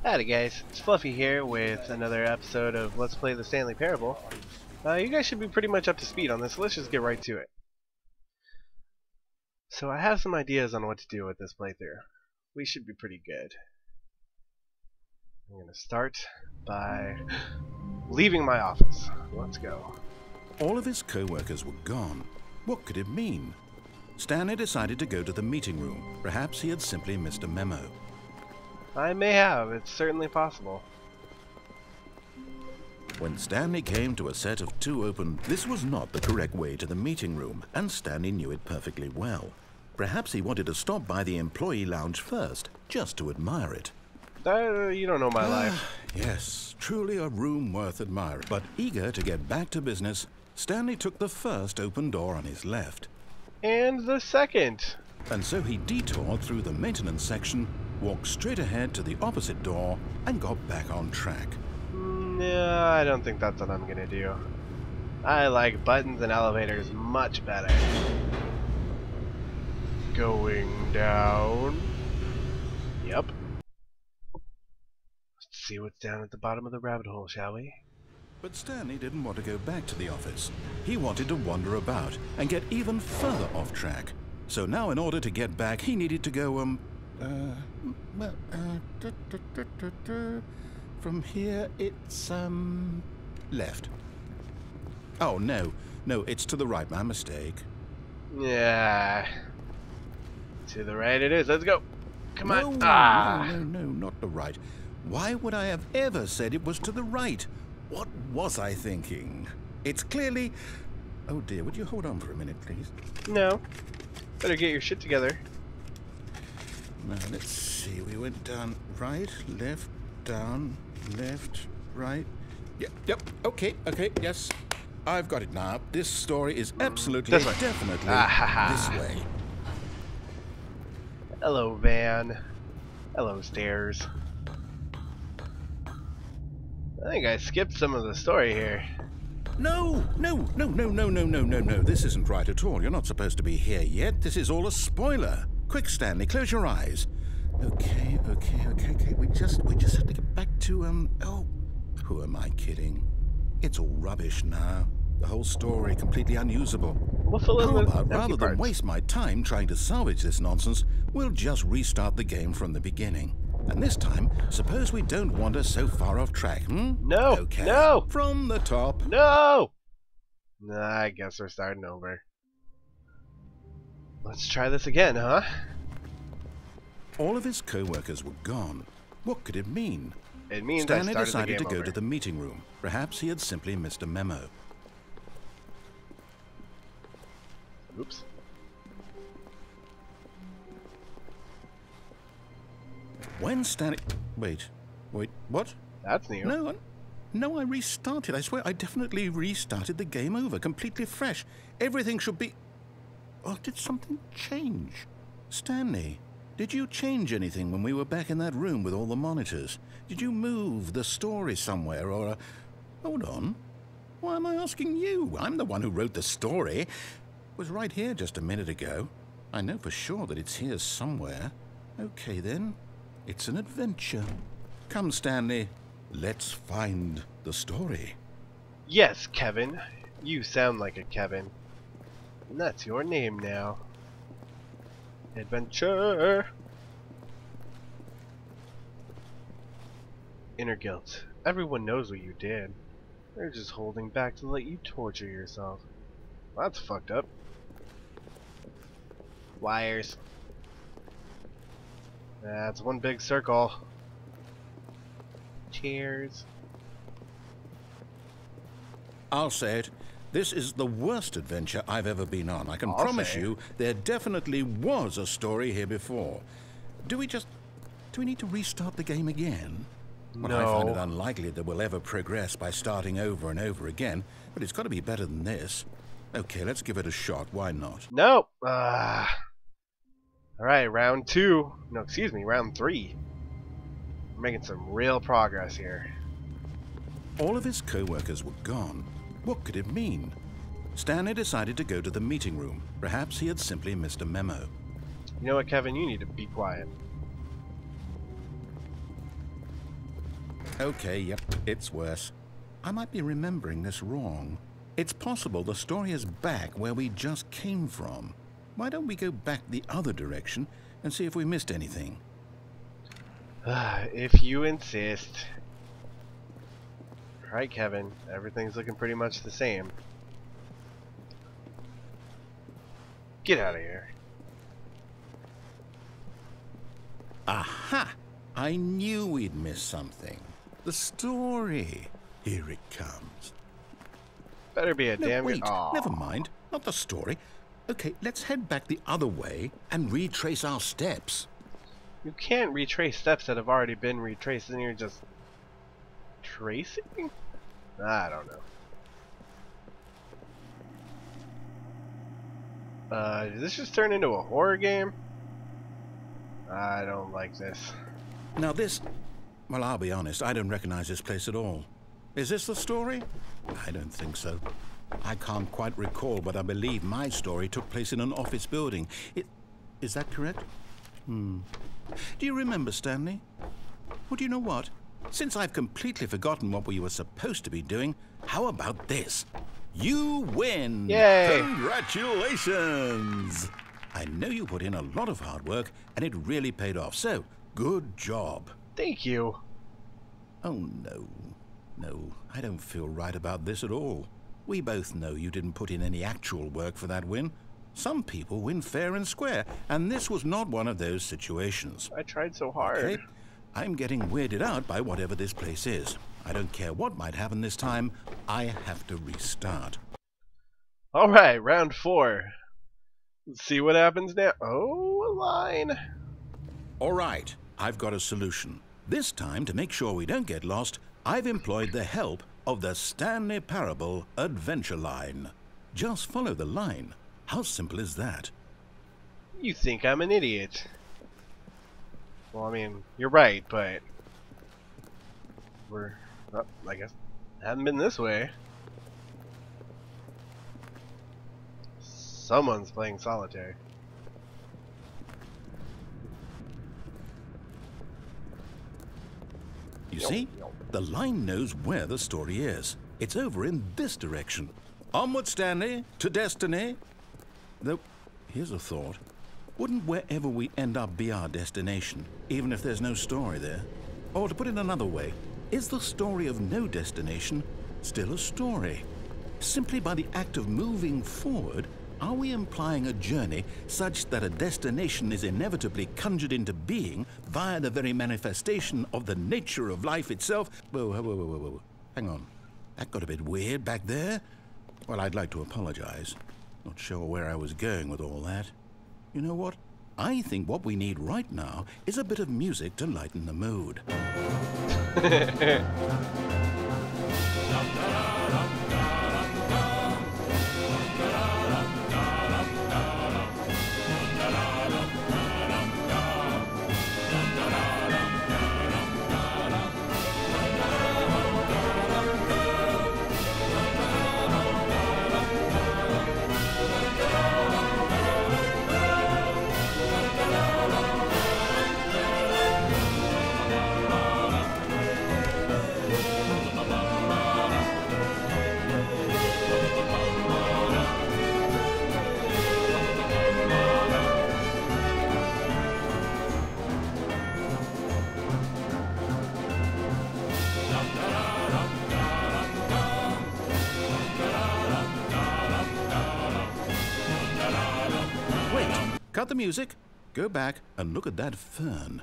Howdy guys, it's Fluffy here with another episode of Let's Play the Stanley Parable. You guys should be pretty much up to speed on this, so let's just get right to it. So I have some ideas on what to do with this playthrough. We should be pretty good. I'm going to start by leaving my office. Let's go. All of his co-workers were gone. What could it mean? Stanley decided to go to the meeting room. Perhaps he had simply missed a memo. I may have, it's certainly possible. When Stanley came to a set of two open, this was not the correct way to the meeting room, and Stanley knew it perfectly well. Perhaps he wanted to stop by the employee lounge first, just to admire it. You don't know my life. Yes, truly a room worth admiring. But eager to get back to business, Stanley took the first open door on his left. And the second. And so he detoured through the maintenance section, walked straight ahead to the opposite door, and got back on track. No, I don't think that's what I'm gonna do. I like buttons and elevators much better. Going down. Yep. Let's see what's down at the bottom of the rabbit hole, shall we? But Stanley didn't want to go back to the office. He wanted to wander about and get even further off track. So now in order to get back, he needed to go, from here it's, left. Oh, no, it's to the right, my mistake. Yeah. To the right it is, let's go. Come on. No, not the right. Why would I have ever said it was to the right? What was I thinking? It's clearly... Oh dear, would you hold on for a minute, please? No. Better get your shit together. Now, let's see. We went down right, left, down, left, right. Yep. Okay, yes. I've got it now. This story is absolutely, definitely this way. Hello, van. Hello, stairs. I think I skipped some of the story here. No. This isn't right at all. You're not supposed to be here yet. This is all a spoiler. Quick, Stanley, close your eyes. Okay. We just have to get back to, oh, who am I kidding? It's all rubbish now. The whole story completely unusable. How about, rather than waste my time trying to salvage this nonsense, we'll just restart the game from the beginning. And this time, suppose we don't wander so far off track, No! Okay. No! From the top. No! I guess we're starting over. Let's try this again, huh? All of his co-workers were gone. What could it mean? It means Stanley I decided to the game go over. to the meeting room. Perhaps he had simply missed a memo. Oops. When Stanley... Wait, what? That's new. No, I restarted. I swear, I definitely restarted the game over, completely fresh. Everything should be... Oh, did something change? Stanley, did you change anything when we were back in that room with all the monitors? Did you move the story somewhere, or... Hold on. Why am I asking you? I'm the one who wrote the story. It was right here just a minute ago. I know for sure that it's here somewhere. Okay, then. It's an adventure. Come, Stanley. Let's find the story. Yes, Kevin. You sound like a Kevin. And that's your name now. Adventure! Inner guilt. Everyone knows what you did. They're just holding back to let you torture yourself. Well, that's fucked up. Wires. That's one big circle. Cheers. I'll say it. This is the worst adventure I've ever been on. I can promise you there definitely was a story here before. Do we need to restart the game again? Well, I find it unlikely that we'll ever progress by starting over and over again, but it's got to be better than this. Okay, let's give it a shot. Why not? Nope. Alright, round 2. No, excuse me, round 3. We're making some real progress here. All of his co-workers were gone. What could it mean? Stanley decided to go to the meeting room. Perhaps he had simply missed a memo. You know what, Kevin? You need to be quiet. Okay, yep, it's worse. I might be remembering this wrong. It's possible the story is back where we just came from. Why don't we go back the other direction and see if we missed anything? If you insist. Alright, Kevin. Everything's looking pretty much the same. Get out of here. Aha! I knew we'd miss something. The story. Here it comes. Better be a damn wait, good. Aw. never mind. Not the story. Okay, let's head back the other way and retrace our steps. You can't retrace steps that have already been retraced, and you're just tracing? I don't know. Did this just turn into a horror game? I don't like this. Now this... Well, I'll be honest, I don't recognize this place at all. Is this the story? I don't think so. I can't quite recall, but I believe my story took place in an office building. Is that correct? Do you remember, Stanley? Well, do you know what? Since I've completely forgotten what we were supposed to be doing, how about this? You win! Yay! Congratulations! I know you put in a lot of hard work, and it really paid off, so good job. Thank you. Oh, no. No, I don't feel right about this at all. We both know you didn't put in any actual work for that win. Some people win fair and square, and this was not one of those situations. I tried so hard. Okay? I'm getting weirded out by whatever this place is. I don't care what might happen this time. I have to restart. Alright, round 4. Let's see what happens now. Oh, a line. All right, I've got a solution. This time, to make sure we don't get lost, I've employed the help of the Stanley Parable Adventure Line. Just follow the line. How simple is that? You think I'm an idiot. Well, I mean, you're right, but we're, well, I guess, haven't been this way. Someone's playing solitaire. You see? The line knows where the story is. It's over in this direction. Onward, Stanley, to destiny. Though, here's a thought. Wouldn't wherever we end up be our destination, even if there's no story there? Or to put it another way, is the story of no destination still a story? Simply by the act of moving forward, are we implying a journey such that a destination is inevitably conjured into being via the very manifestation of the nature of life itself? Whoa. Hang on. That got a bit weird back there. Well, I'd like to apologize. Not sure where I was going with all that. You know what? I think what we need right now is a bit of music to lighten the mood. Cut the music, go back and look at that fern.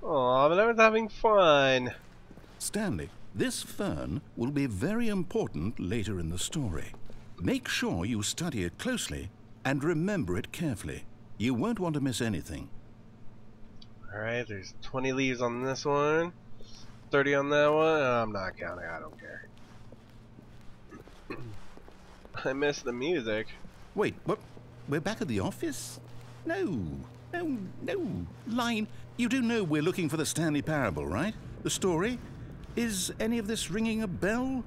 Aw, but I was having fun. Stanley, this fern will be very important later in the story. Make sure you study it closely and remember it carefully. You won't want to miss anything. Alright, there's 20 leaves on this one, 30 on that one. I'm not counting, I don't care. I missed the music. Wait, what? We're back at the office? No. Line, you do know we're looking for the Stanley Parable, right? The story? Is any of this ringing a bell?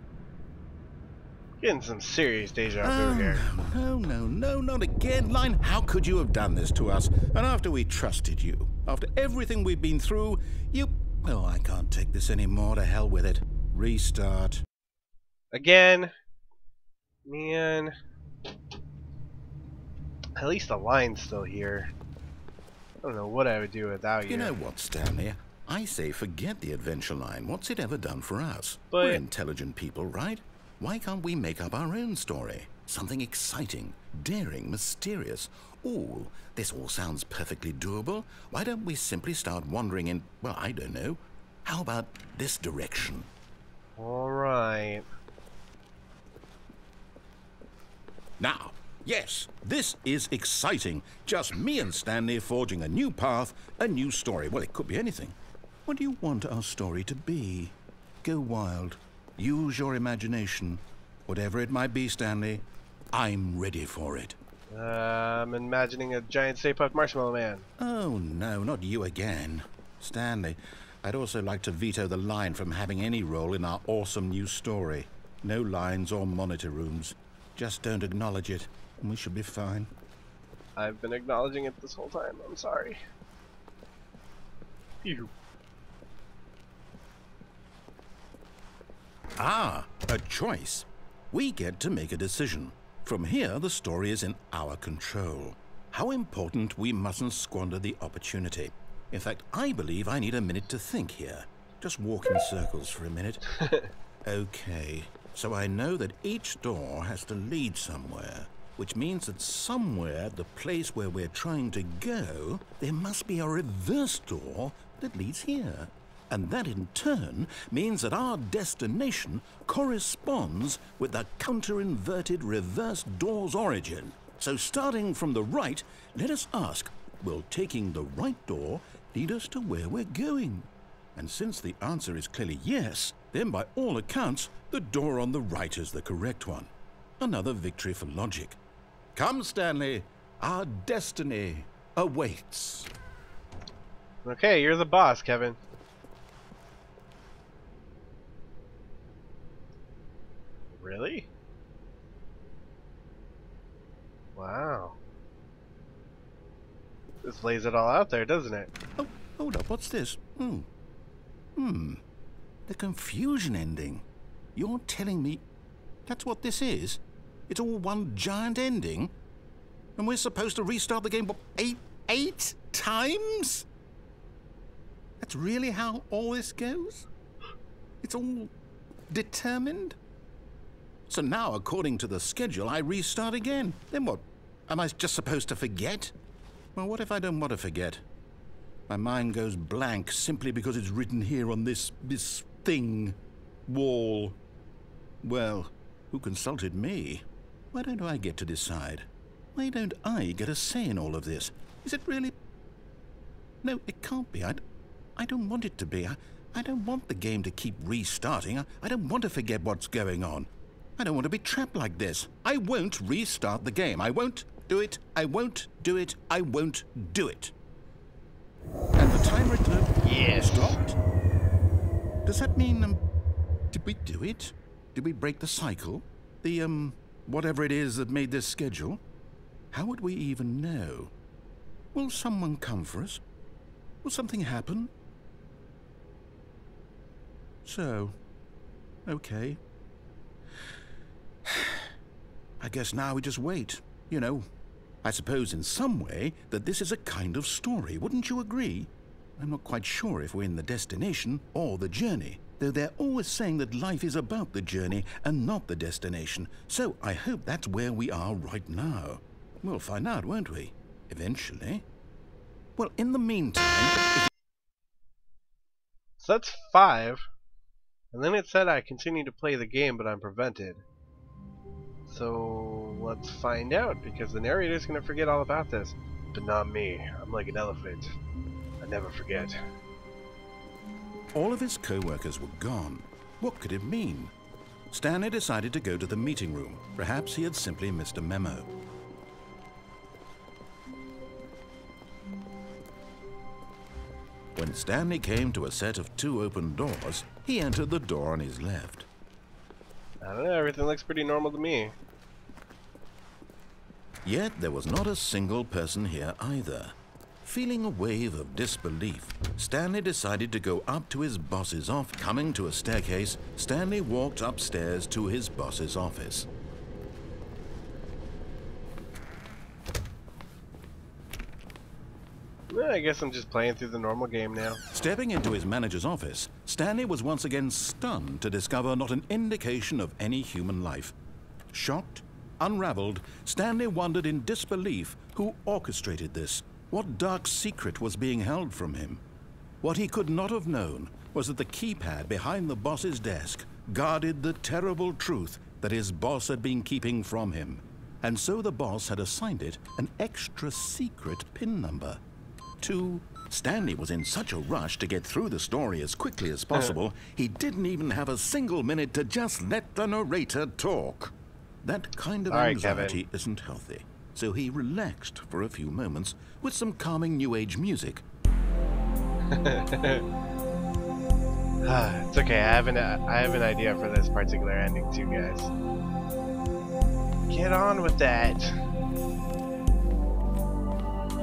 Getting some serious deja vu here. No, not again. Line, how could you have done this to us? And after we trusted you, after everything we've been through, you... Oh, I can't take this anymore. To hell with it. Restart. Again. Man. At least the line's still here. I don't know what I would do without you. You know what, Stanley? I say forget the adventure line. What's it ever done for us? But we're intelligent people, right? Why can't we make up our own story? Something exciting, daring, mysterious. Ooh, this all sounds perfectly doable. Why don't we simply start wandering in, well, I don't know. How about this direction? Alright. Now, yes, this is exciting. Just me and Stanley forging a new path, a new story. Well, it could be anything. What do you want our story to be? Go wild. Use your imagination. Whatever it might be, Stanley, I'm ready for it. I'm imagining a giant Stay Puft Marshmallow Man. Oh, no, not you again. Stanley, I'd also like to veto the line from having any role in our awesome new story. No lines or monitor rooms. Just don't acknowledge it, and we should be fine. I've been acknowledging it this whole time. I'm sorry. Phew. Ah, a choice. We get to make a decision. From here, the story is in our control. How important we mustn't squander the opportunity. In fact, I believe I need a minute to think here. Just walk in circles for a minute. Okay, so I know that each door has to lead somewhere, which means that somewhere, the place where we're trying to go, there must be a reverse door that leads here. And that in turn means that our destination corresponds with the counter-inverted reverse door's origin. So starting from the right, let us ask, will taking the right door lead us to where we're going? And since the answer is clearly yes, then by all accounts, the door on the right is the correct one. Another victory for logic. Come, Stanley, our destiny awaits. Okay, you're the boss, Kevin. Really? Wow. This lays it all out there, doesn't it? Oh, hold up, what's this? The confusion ending. You're telling me that's what this is? It's all one giant ending? And we're supposed to restart the game, what, eight times? That's really how all this goes? It's all determined? So now, according to the schedule, I restart again. Then what? Am I just supposed to forget? Well, what if I don't want to forget? My mind goes blank simply because it's written here on this thing, wall. Well, who consulted me? Why don't I get to decide? Why don't I get a say in all of this? Is it really? No, it can't be. I don't want it to be. I don't want the game to keep restarting. I don't want to forget what's going on. I don't want to be trapped like this. I won't restart the game. I won't do it. I won't do it. I won't do it. And the timer stopped. Does that mean, did we do it? Did we break the cycle? The, whatever it is that made this schedule? How would we even know? Will someone come for us? Will something happen? So, okay. I guess now we just wait. You know, I suppose in some way that this is a kind of story. Wouldn't you agree? I'm not quite sure if we're in the destination or the journey, though they're always saying that life is about the journey and not the destination. So I hope that's where we are right now. We'll find out, won't we? Eventually. Well, in the meantime... So that's 5. And then it said I continue to play the game, but I'm prevented. So let's find out, because the narrator's going to forget all about this. But not me. I'm like an elephant. I never forget. All of his co-workers were gone. What could it mean? Stanley decided to go to the meeting room. Perhaps he had simply missed a memo. When Stanley came to a set of 2 open doors, he entered the door on his left. I don't know, everything looks pretty normal to me. Yet there was not a single person here either. Feeling a wave of disbelief, Stanley decided to go up to his boss's office. Coming to a staircase, Stanley walked upstairs to his boss's office. Well, I guess I'm just playing through the normal game now. Stepping into his manager's office, Stanley was once again stunned to discover not an indication of any human life. Shocked, unraveled, Stanley wondered in disbelief who orchestrated this. What dark secret was being held from him? What he could not have known was that the keypad behind the boss's desk guarded the terrible truth that his boss had been keeping from him. And so the boss had assigned it an extra secret PIN number. Stanley was in such a rush to get through the story as quickly as possible, he didn't even have a single minute to just let the narrator talk. That kind of anxiety isn't healthy, so he relaxed for a few moments with some calming New Age music. It's okay, I have an idea for this particular ending too, guys. Get on with that.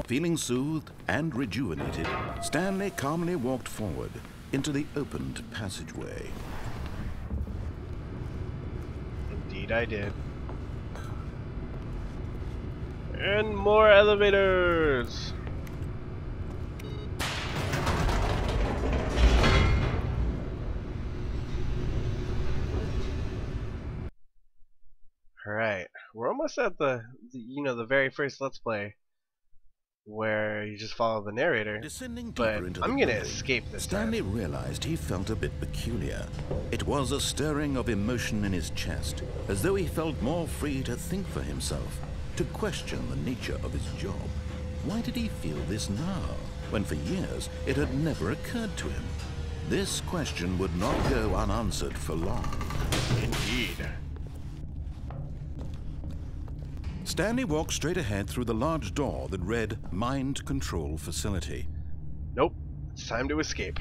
Feeling soothed and rejuvenated, Stanley calmly walked forward into the opened passageway. Indeed I did. And more elevators! Alright, we're almost at the very first Let's Play where you just follow the narrator, but I'm gonna escape this time. Stanley realized he felt a bit peculiar. It was a stirring of emotion in his chest, as though he felt more free to think for himself, to question the nature of his job. Why did he feel this now, when for years it had never occurred to him? This question would not go unanswered for long. Indeed. Stanley walked straight ahead through the large door that read Mind Control Facility. Nope, it's time to escape.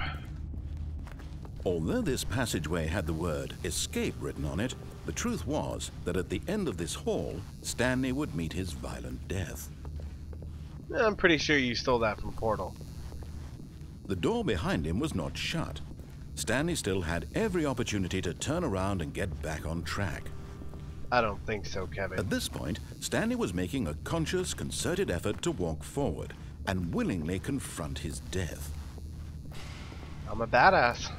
Although this passageway had the word escape written on it, the truth was that at the end of this hall, Stanley would meet his violent death. I'm pretty sure you stole that from Portal. The door behind him was not shut. Stanley still had every opportunity to turn around and get back on track. I don't think so, Kevin. At this point, Stanley was making a conscious, concerted effort to walk forward and willingly confront his death. I'm a badass.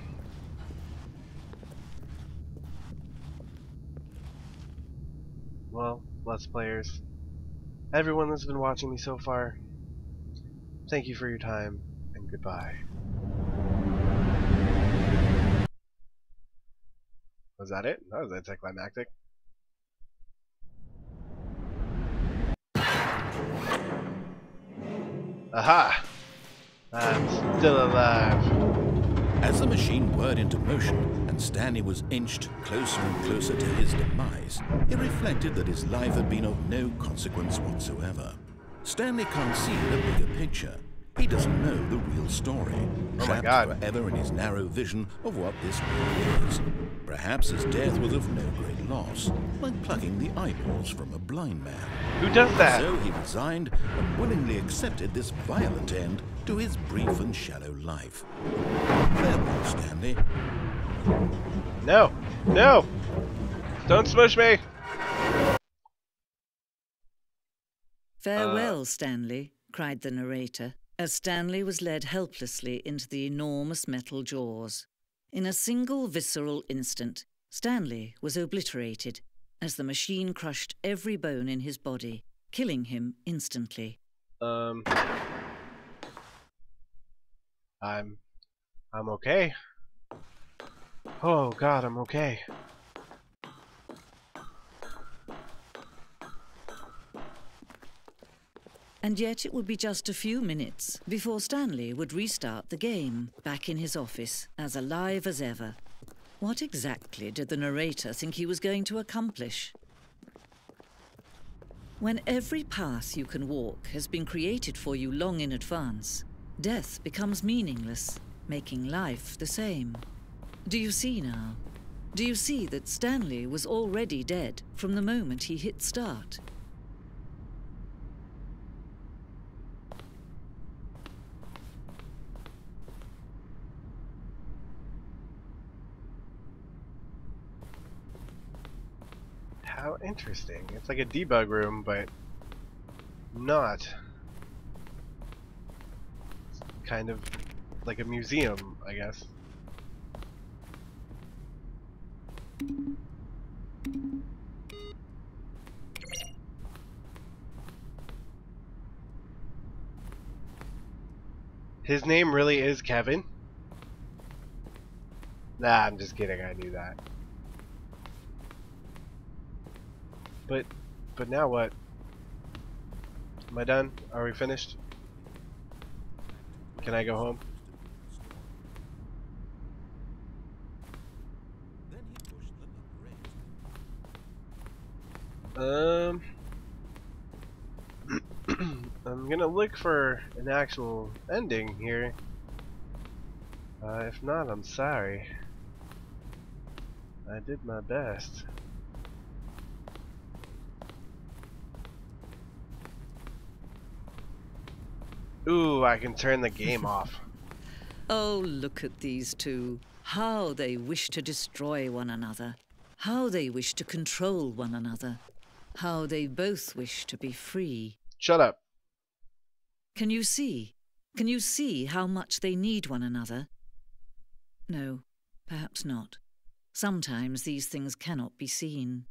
Well, Let's Players, everyone that's been watching me so far, thank you for your time, and goodbye. Was that it? That was anticlimactic. Aha! I'm still alive. As the machine whirred into motion and Stanley was inched closer and closer to his demise, he reflected that his life had been of no consequence whatsoever. Stanley can't see the bigger picture. He doesn't know the real story, trapped forever in his narrow vision of what this world is. Perhaps his death was of no great loss, like plucking the eyeballs from a blind man. Who does that? So he resigned and willingly accepted this violent end to his brief and shallow life. Farewell, Stanley. No! No! Don't smush me! Farewell, Stanley, cried the narrator, as Stanley was led helplessly into the enormous metal jaws. In a single visceral instant, Stanley was obliterated as the machine crushed every bone in his body, killing him instantly. I'm okay. Oh God, I'm okay. And yet it would be just a few minutes before Stanley would restart the game, back in his office, as alive as ever. What exactly did the narrator think he was going to accomplish? When every path you can walk has been created for you long in advance, death becomes meaningless, making life the same. Do you see now? Do you see that Stanley was already dead from the moment he hit start? How interesting. It's like a debug room, but not. It's kind of like a museum, I guess. His name really is Kevin? Nah, I'm just kidding, I knew that. But now what? Am I done? Are we finished? Can I go home? I'm gonna look for an actual ending here. If not, I'm sorry. I did my best. Ooh, I can turn the game off. Oh, look at these two. How they wish to destroy one another. How they wish to control one another. How they both wish to be free. Shut up. Can you see? Can you see how much they need one another? No, perhaps not. Sometimes these things cannot be seen.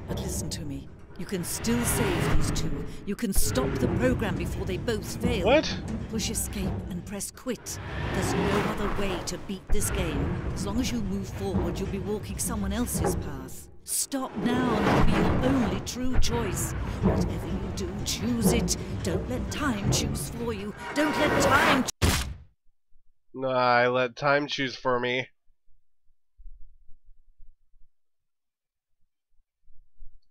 But listen to me. You can still save these two. You can stop the program before they both fail. What? Push escape and press quit. There's no other way to beat this game. As long as you move forward, you'll be walking someone else's path. Stop now and it'll be your only true choice. Whatever you do, choose it. Don't let time choose for you. Don't let time No, I let time choose for me.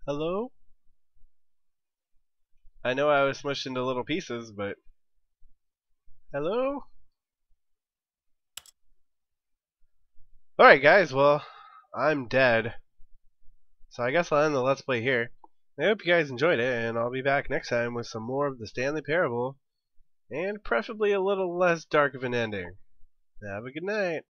Hello? I know I was smushed into little pieces, but... Hello? Alright guys, well, I'm dead. So I guess I'll end the Let's Play here. I hope you guys enjoyed it, and I'll be back next time with some more of the Stanley Parable, and preferably a little less dark of an ending. Have a good night.